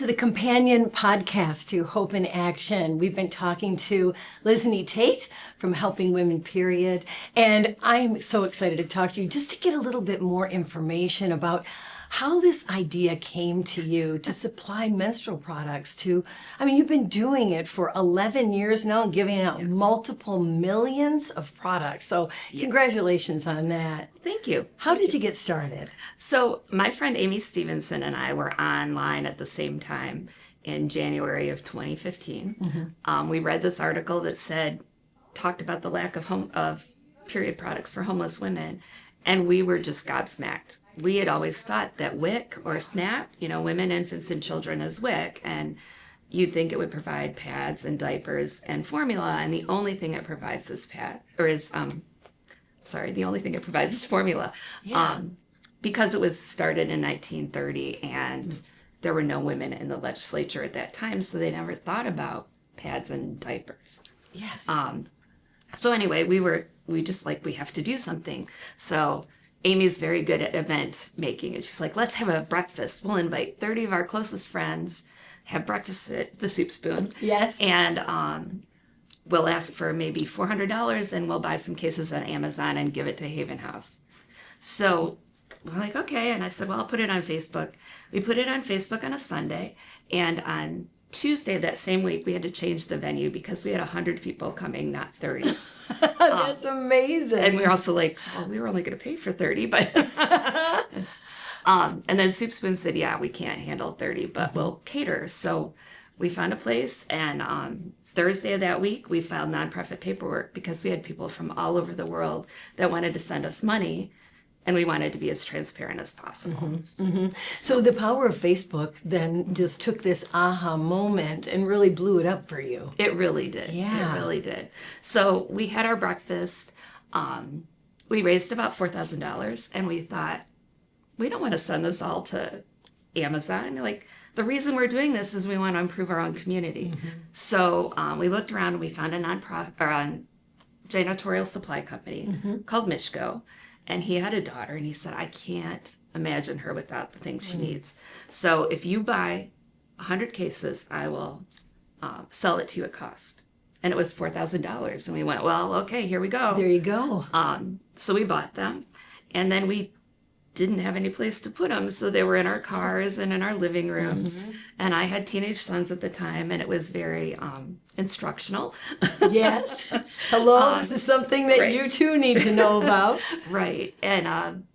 the companion podcast to Hope in Action. We've been talking to Lysne Tait from Helping Women, period. And I'm so excited to talk to you just to get a little bit more information about how this idea came to you to supply menstrual products to, you've been doing it for 11 years now, giving out multiple millions of products. So congratulations on that. Thank you. How did you get started? So my friend Amy Stevenson and I were online at the same time in January of 2015. We read this article that talked about the lack of period products for homeless women, and we were just gobsmacked. We had always thought that WIC or SNAP, women, infants, and children as WIC, and you'd think it would provide pads and diapers and formula, and the only thing it provides is the only thing it provides is formula. Because it was started in 1930 and there were no women in the legislature at that time, so they never thought about pads and diapers. Yes. So anyway, we have to do something. So Amy's very good at event making, and she's like, let's have a breakfast. We'll invite 30 of our closest friends, have breakfast at the Soup Spoon. Yes. And we'll ask for maybe $400, and we'll buy some cases on Amazon and give it to Haven House. So we're like, okay. And I said, well, I'll put it on Facebook. We put it on Facebook on a Sunday, and on Tuesday of that same week, we had to change the venue because we had 100 people coming, not 30. That's amazing. And we were also like, well, we were only going to pay for 30, but and then Soup Spoon said, yeah, we can't handle 30, but we'll cater. So we found a place, and Thursday of that week, we filed nonprofit paperwork because we had people from all over the world that wanted to send us money, and we wanted to be as transparent as possible. So the power of Facebook then just took this aha moment and really blew it up for you. It really did. Yeah. It really did. So we had our breakfast. We raised about $4,000, and we thought, we don't want to send this all to Amazon. Like, the reason we're doing this is we want to improve our own community. So we looked around and we found a janitorial supply company called Mishko. And he had a daughter, and he said, I can't imagine her without the things she needs. So if you buy 100 cases, I will sell it to you at cost. And it was $4,000. And we went, well, okay, here we go. There you go. So we bought them. And then we didn't have any place to put them. So they were in our cars and in our living rooms. And I had teenage sons at the time, and it was very instructional. Yes. Hello, this is something that you too need to know about. Right. And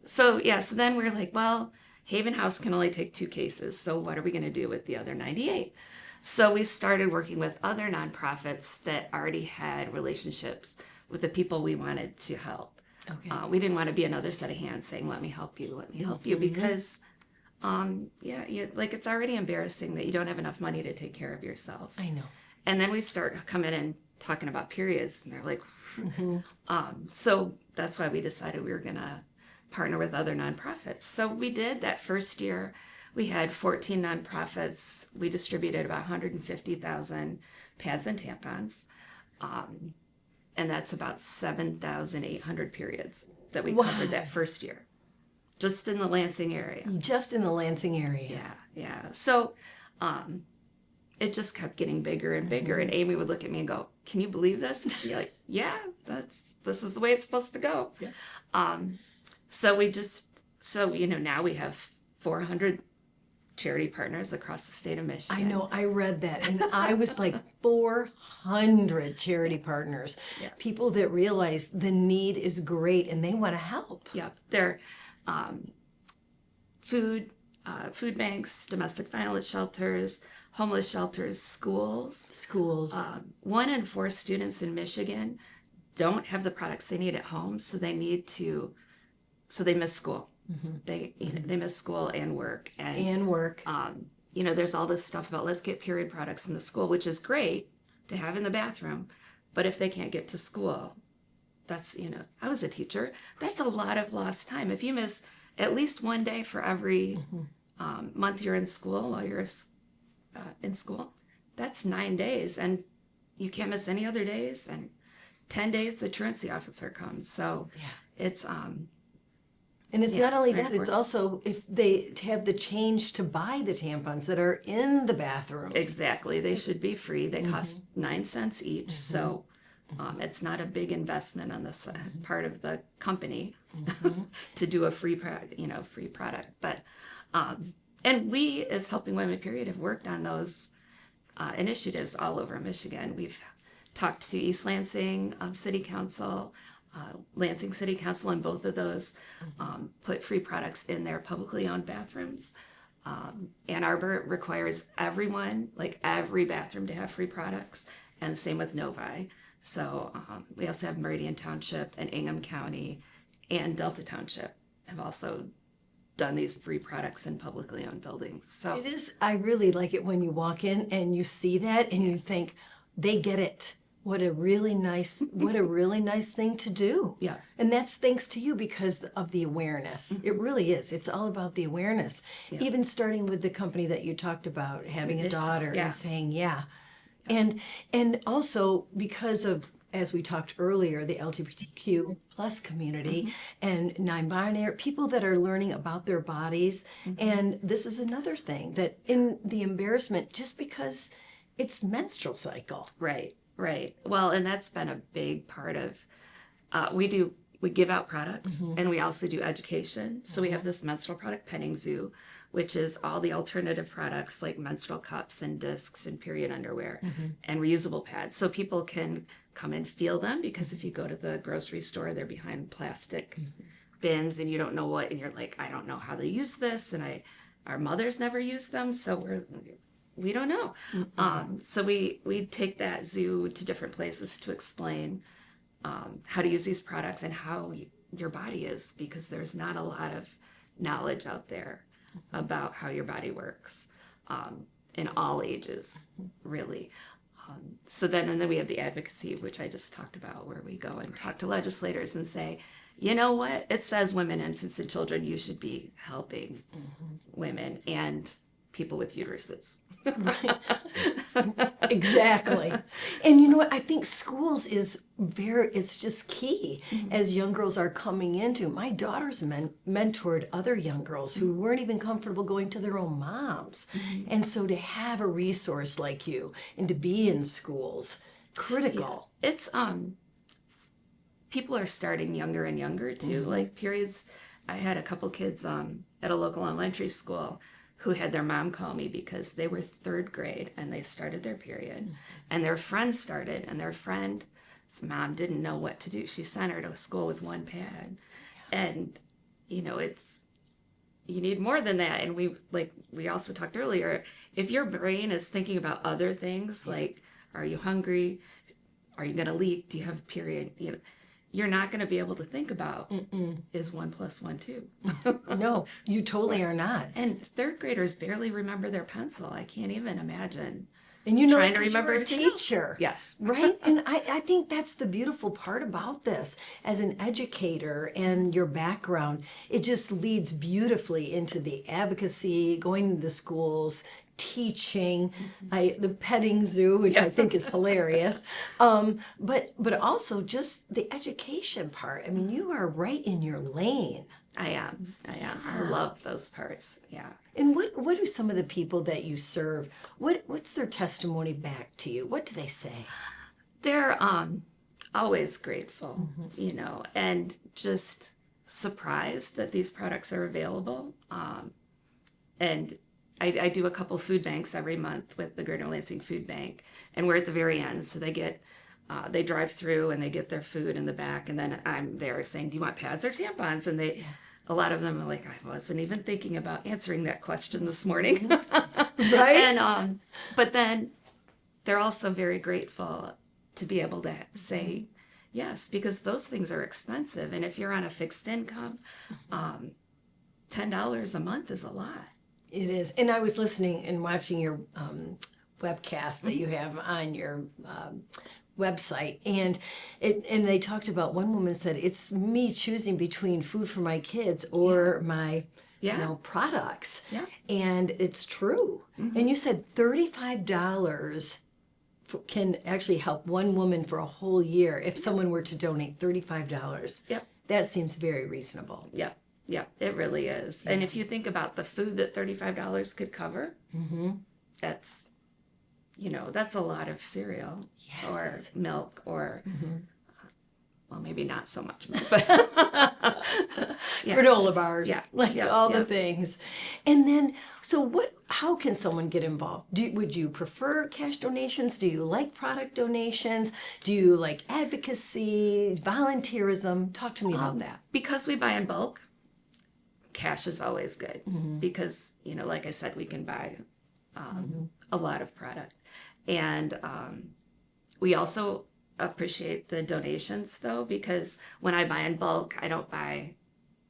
so then we're like, well, Haven House can only take 2 cases. So what are we going to do with the other 98? So we started working with other nonprofits that already had relationships with the people we wanted to help. Okay. We didn't want to be another set of hands saying, let me help you, because it's already embarrassing that you don't have enough money to take care of yourself. I know. And then we start coming in talking about periods, and they're like, so that's why we decided we were going to partner with other nonprofits. So we did. That first year. We had 14 nonprofits. We distributed about 150,000 pads and tampons. And that's about 7,800 periods that we covered that first year, just in the Lansing area. Just in the Lansing area. Yeah. So it just kept getting bigger and bigger. And Amy would look at me and go, can you believe this? And be like, yeah, this is the way it's supposed to go. Yeah. Now we have 400 charity partners across the state of Michigan. I know, I read that, and I was like, 400 charity partners, people that realize the need is great and they want to help. Yep, they're food banks, domestic violence shelters, homeless shelters, schools. 1 in 4 students in Michigan don't have the products they need at home, so they miss school. They miss school and work. There's all this stuff about let's get period products in the school, which is great to have in the bathroom. But if they can't get to school, that's, I was a teacher. That's a lot of lost time. If you miss at least 1 day for every month you're in school, while you're in school, that's 9 days. And you can't miss any other days. And 10 days, the truancy officer comes. So it's And it's Yeah, not only very that, it's important. also if they have the change to buy the tampons that are in the bathrooms. Exactly. They should be free. They cost 9 cents each. So it's not a big investment on this part of the company to do a free free product. But and we, as Helping Women Period, have worked on those initiatives all over Michigan. We've talked to East Lansing City Council, Lansing City Council, and both of those put free products in their publicly owned bathrooms. Ann Arbor requires everyone, like every bathroom, to have free products, and the same with Novi. So we also have Meridian Township and Ingham County and Delta Township have also done these free products in publicly owned buildings. So It is, I really like it when you walk in and you see that and you think, they get it. What a really nice thing to do. Yeah. And that's thanks to you because of the awareness. It really is. It's all about the awareness. Even starting with the company that you talked about, having a daughter Yeah. and saying, yeah. And also because of, as we talked earlier, the LGBTQ plus community and non-binary people that are learning about their bodies. And this is another thing that in the embarrassment, just because it's menstrual cycle. Right, right. Well, and that's been a big part of, we give out products and we also do education. So we have this menstrual product petting zoo, which is all the alternative products like menstrual cups and discs and period underwear and reusable pads. So people can come and feel them, because if you go to the grocery store, they're behind plastic bins and you don't know what, and you're like, I don't know how to use this. And our mothers never used them. So we don't know. So we take that zoo to different places to explain how to use these products and how your body is, because there's not a lot of knowledge out there about how your body works in all ages, really. So then, and then we have the advocacy, which I just talked about, where we go and talk to legislators and say, you know what, it says women, infants, and children, you should be helping women and people with uteruses. Right. Exactly. And you know what? I think schools is it's just key as young girls are coming into. My daughter's mentored other young girls who weren't even comfortable going to their own moms. And so to have a resource like you and to be in schools, critical. Yeah. It's, people are starting younger and younger too, like periods. I had a couple kids at a local elementary school who had their mom call me because they were third grade and they started their period and their friend started, and their friend's mom didn't know what to do. She sent her to school with one pad. And, you know, you need more than that. And we also talked earlier, if your brain is thinking about other things, like, are you hungry? Are you going to leak? Do you have a period? You know, you're not going to be able to think about, is 1 + 1 2? No, you totally are not. And third graders barely remember their pencil. I can't even imagine. And you know, Trying to 'cause remember you're a everything else. teacher. Yes. Right? And I think that's the beautiful part about this. As an educator and your background, it just leads beautifully into the advocacy, going to the schools, teaching, the petting zoo, which I think is hilarious. But also just the education part. I mean, you are right in your lane. I am. I love those parts. Yeah. And what do some of the people that you serve, what's their testimony back to you? What do they say? They're always grateful, you know, and just surprised that these products are available. And I do a couple food banks every month with the Greater Lansing Food Bank, and we're at the very end. So they drive through and they get their food in the back, and then I'm there saying, do you want pads or tampons? And a lot of them are like, I wasn't even thinking about answering that question this morning. Right? And but then they're also very grateful to be able to say yes, because those things are expensive. And if you're on a fixed income, $10 a month is a lot. It is. And I was listening and watching your webcast that you have on your website, and they talked about, one woman said, it's me choosing between food for my kids or my products. Yeah. And it's true. And you said $35 can actually help one woman for a whole year if someone were to donate $35. Yep. That seems very reasonable. Yep. Yeah, it really is. Yeah. And if you think about the food that $35 could cover, Mm-hmm. that's, that's a lot of cereal or Yes. milk or, Mm-hmm. well, maybe not so much milk, but yeah, Granola bars, yeah, like yeah, all yeah. the things. And then, so how can someone get involved? Would you prefer cash donations? Do you like product donations? Do you like advocacy, volunteerism? Talk to me about that. Because we buy in bulk, cash is always good Mm-hmm. because, like I said, we can buy Mm-hmm. a lot of product. And we also appreciate the donations though, because when I buy in bulk, I don't buy,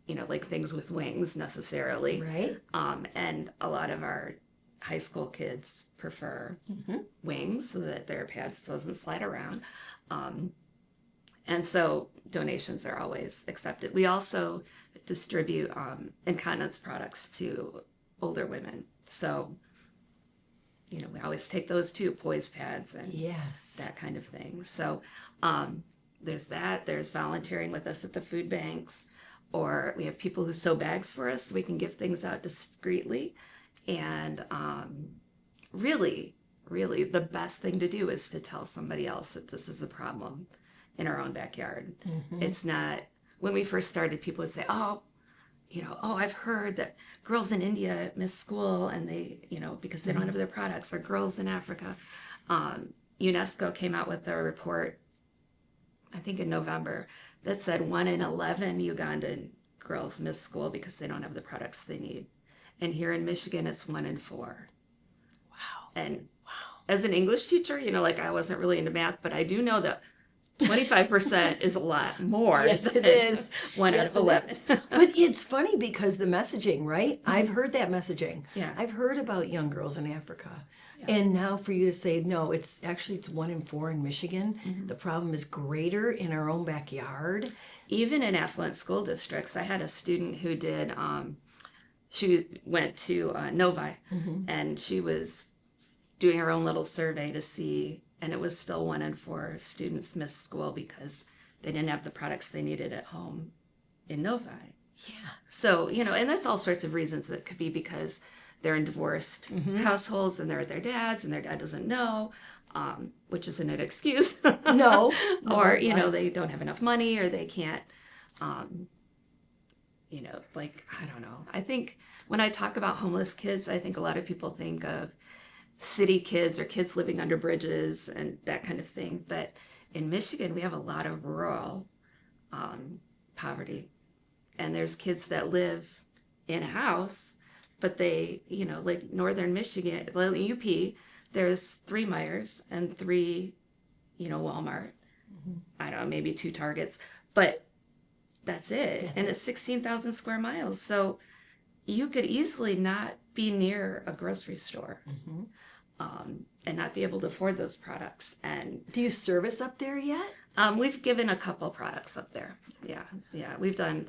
like things with wings necessarily. Right? And a lot of our high school kids prefer Mm-hmm. wings so that their pads doesn't slide around. And so donations are always accepted. We also distribute incontinence products to older women. So, we always take those too, poise pads and Yes. that kind of thing. So there's that. There's volunteering with us at the food banks, or we have people who sew bags for us so we can give things out discreetly. And really, really, the best thing to do is to tell somebody else that this is a problem in our own backyard. Mm-hmm. It's not, when we first started, people would say, oh, I've heard that girls in India miss school and they, because they don't have their products, or girls in Africa. UNESCO came out with a report, I think in November, that said 1 in 11 Ugandan girls miss school because they don't have the products they need. And here in Michigan, it's 1 in 4. Wow. And as an English teacher, I wasn't really into math, but I do know that 25% is a lot more. Yes, it is. 1 Yes, out of 11. But it's funny because the messaging, right? I've heard that messaging. Yeah. I've heard about young girls in Africa. Yeah. And now for you to say, no, it's 1 in 4 in Michigan. Mm-hmm. The problem is greater in our own backyard. Even in affluent school districts, I had a student who did, she went to Novi, and she was doing her own little survey to see, and it was still 1 in 4 students missed school because they didn't have the products they needed at home in Novi. Yeah. So, and that's all sorts of reasons. That could be because they're in divorced households and they're at their dad's and their dad doesn't know, which isn't an excuse. No. Or, they don't have enough money, or they can't, I don't know. I think when I talk about homeless kids, I think a lot of people think of city kids or kids living under bridges and that kind of thing. But in Michigan, we have a lot of rural poverty. And there's kids that live in a house, but they, like northern Michigan, UP, there's 3 Meijers and 3, Walmart. I don't know, maybe 2 Targets, but that's it. And it's 16,000 square miles. So you could easily not be near a grocery store. And not be able to afford those products. And do you service up there yet? We've given a couple products up there. Yeah. We've done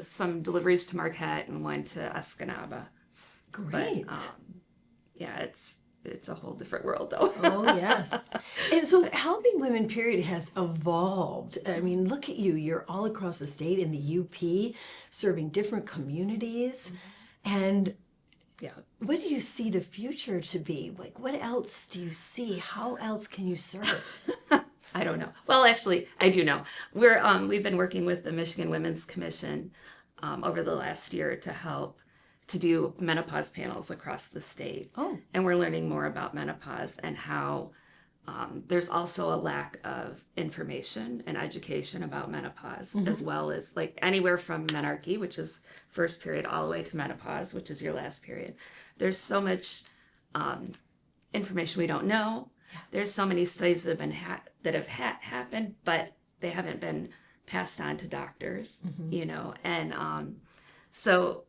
some deliveries to Marquette and one to Escanaba. Great. But, yeah, it's a whole different world though. Oh, yes. And so helping women, period, has evolved. I mean, look at you. You're all across the state in the UP, serving different communities. And Yeah. what do you see the future to be? Like, what else do you see? How else can you serve? I don't know. Well, actually, I do know. We've been working with the Michigan Women's Commission over the last year to help to do menopause panels across the state. Oh. And we're learning more about menopause and how there's also a lack of information and education about menopause, as well as anywhere from menarche, which is first period, all the way to menopause, which is your last period. There's so much information we don't know. Yeah. There's so many studies that have happened, but they haven't been passed on to doctors, and so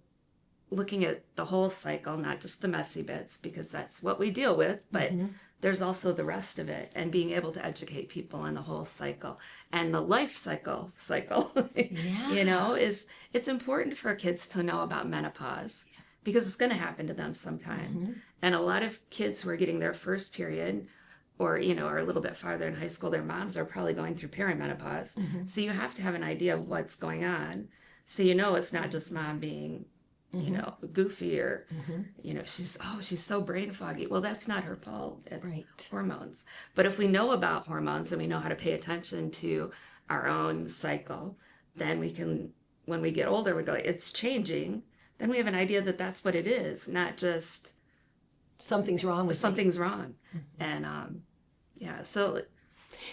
looking at the whole cycle, not just the messy bits, because that's what we deal with, but there's also the rest of it, and being able to educate people on the whole cycle and the life cycle, it's important for kids to know about menopause because it's going to happen to them sometime. And a lot of kids who are getting their first period or, are a little bit farther in high school, their moms are probably going through perimenopause. So you have to have an idea of what's going on So it's not just mom being goofy or she's so brain foggy. Well, that's not her fault. It's Right. hormones. But if we know about hormones and we know how to pay attention to our own cycle, then we can, when we get older, we go, it's changing. Then we have an idea that that's what it is, not just Something's wrong with me. something's wrong. And so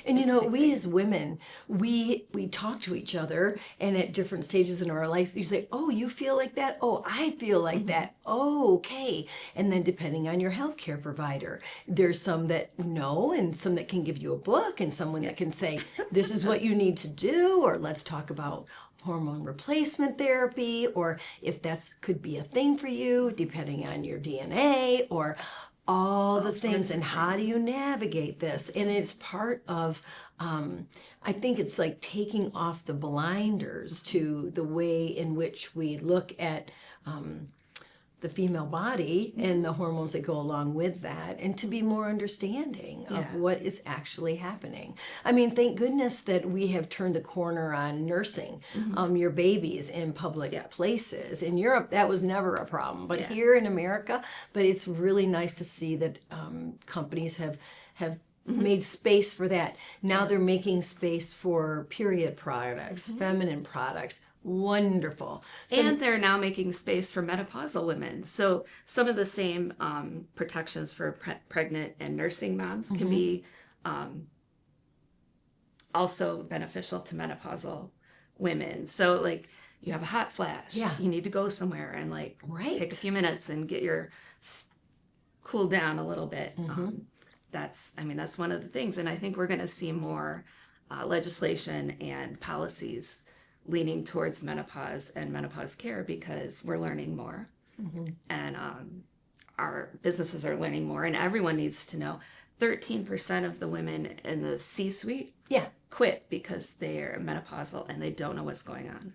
And it's a big we thing. as women, we talk to each other, and at different stages in our lives, you say, "Oh, you feel like that? Oh, I feel like that. Oh, okay." And then depending on your healthcare provider, there's some that know, and some that can give you a book, and someone that can say, "This is what you need to do," or "Let's talk about hormone replacement therapy," or if that's could be a thing for you, depending on your DNA, or all the sorts things. of And how do you navigate this? And it's part of I think it's like taking off the blinders to the way in which we look at the female body and the hormones that go along with that, and to be more understanding of Yeah. what is actually happening. I mean, thank goodness that we have turned the corner on nursing your babies in public places. In Europe, that was never a problem, but Yeah. here in America, but it's really nice to see that companies have made space for that. Now they're making space for period products, feminine products. Wonderful. So and they're now making space for menopausal women. So some of the same protections for pregnant and nursing moms can be also beneficial to menopausal women. So like you have a hot flash, Yeah. you need to go somewhere and like Right. take a few minutes and get your cool down a little bit. That's one of the things, and I think we're going to see more legislation and policies leaning towards menopause and menopause care because we're learning more, and our businesses are learning more, and everyone needs to know. 13% of the women in the C-suite quit because they're menopausal and they don't know what's going on,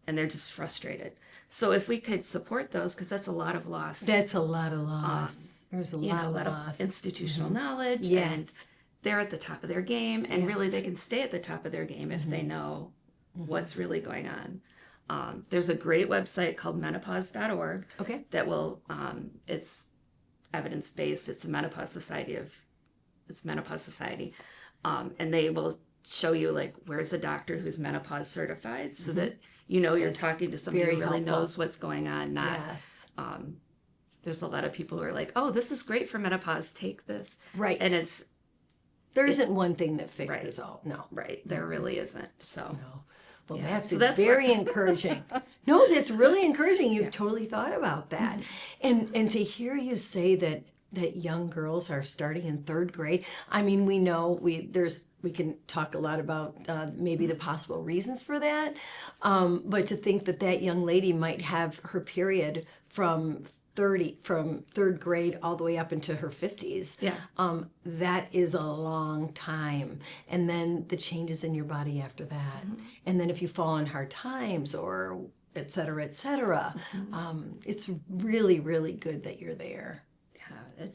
and they're just frustrated. So if we could support those, because that's a lot of loss. that's a lot of loss. There's a lot of lot loss. of institutional knowledge, Yes. and they're at the top of their game, and really Yes. they can stay at the top of their game if they know what's really going on. There's a great website called menopause.org Okay. that will, it's evidence-based. It's the Menopause Society and they will show you like where's a doctor who's menopause certified, so that you're talking to somebody who very really helpful. knows what's going on. Not Yes. there's a lot of people who are like, oh, this is great for menopause, take this, Right. and it's there isn't one thing that fixes Right. all. No. right. There really isn't. So No. Well, Yeah. that's, So that's very what- encouraging. No, that's really encouraging. You've totally thought about that. And to hear you say that young girls are starting in third grade. I mean, we know we can talk a lot about maybe the possible reasons for that. But to think that young lady might have her period from third grade all the way up into her 50s. Yeah. That is a long time. And then the changes in your body after that. And then if you fall in hard times or et cetera, et cetera, it's really, really good that you're there. Yeah,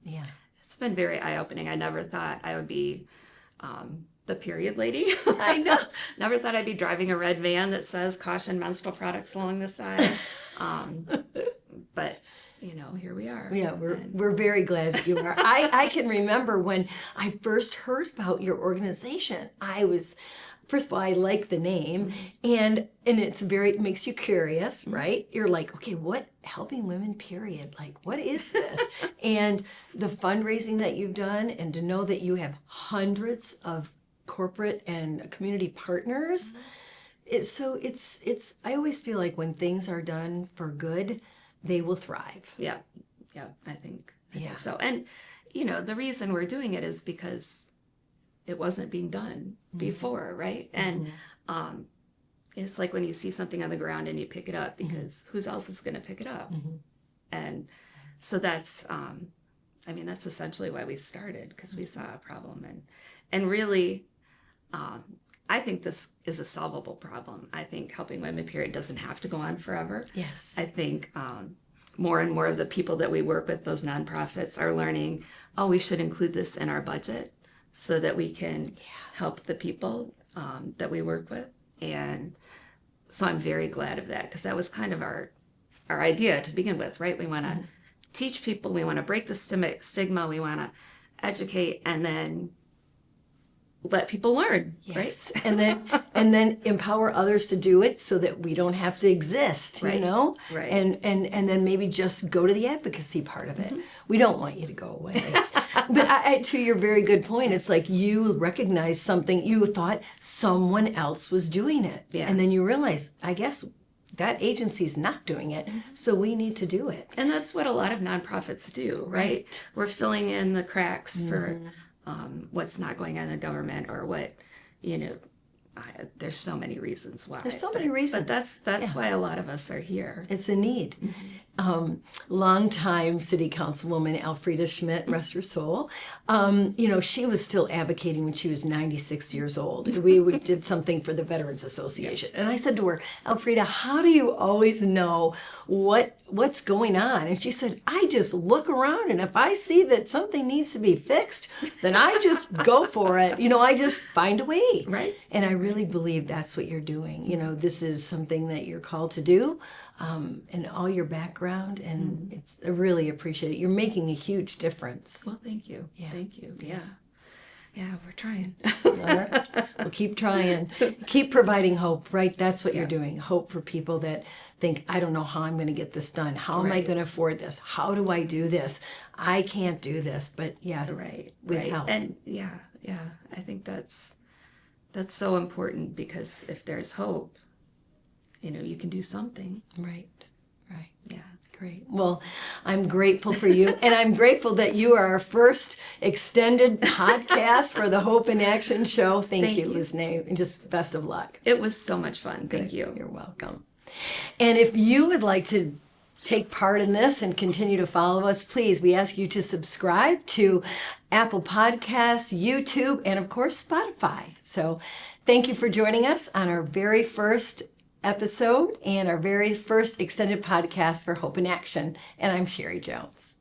Yeah. it's been very eye-opening. I never thought I would be the period lady. I know. Never thought I'd be driving a red van that says caution menstrual products along the side. But here we are. Yeah, we're very glad that you are. I can remember when I first heard about your organization. First of all, I like the name, and it makes you curious, right? You're like, okay, what helping women period? Like, what is this? And the fundraising that you've done, and to know that you have hundreds of corporate and community partners. It's I always feel like when things are done for good, they will thrive. Yeah, I think Yeah. so. And the reason we're doing it is because it wasn't being done before, right? And it's like when you see something on the ground and you pick it up, because who else is going to pick it up? And so that's that's essentially why we started, because we saw a problem, and really I think this is a solvable problem. I think helping women period doesn't have to go on forever. Yes. I think more and more of the people that we work with, those nonprofits, are learning, oh, we should include this in our budget so that we can help the people that we work with. And So I'm very glad of that, because that was kind of our idea to begin with, right? We want to teach people, we want to break the stigma, we want to educate, and then let people learn, Yes. right? And then empower others to do it so that we don't have to exist, Right. you know? Right. And then maybe just go to the advocacy part of it. We don't want you to go away. But to your very good point, it's like you recognize something, you thought someone else was doing it. Yeah. And then you realize, I guess that agency's not doing it, so we need to do it. And that's what a lot of nonprofits do, right? We're filling in the cracks for what's not going on in the government, or what, there's so many reasons why. There's so many reasons. But that's why a lot of us are here. It's a need. Longtime city councilwoman Elfrida Schmidt, rest her soul, she was still advocating when she was 96 years old. We did something for the Veterans Association. And I said to her, Elfrida, how do you always know what's going on? And she said, I just look around, and if I see that something needs to be fixed, then I just go for it. I just find a way. Right. And I really believe that's what you're doing. This is something that you're called to do, and all your background, and I really appreciate it. You're making a huge difference. Well, thank you. Yeah. Thank you. Yeah. Yeah, we're trying. All right. Well, keep trying. Keep providing hope, right? That's what you're doing. Hope for people that think, I don't know how I'm going to get this done. How am I going to afford this? How do I do this? I can't do this. But yes, with help. And yeah, I think that's so important, because if there's hope, you can do something. Right. Yeah. Great. Well, I'm grateful for you, and I'm grateful that you are our first extended podcast for the Hope in Action show. Thank you, Lysne, and just best of luck. It was so much fun. Thank you. You're welcome. And if you would like to take part in this and continue to follow us, please, we ask you to subscribe to Apple Podcasts, YouTube, and of course, Spotify. So thank you for joining us on our very first episode and our very first extended podcast for Hope in Action. And I'm Sheri Jones.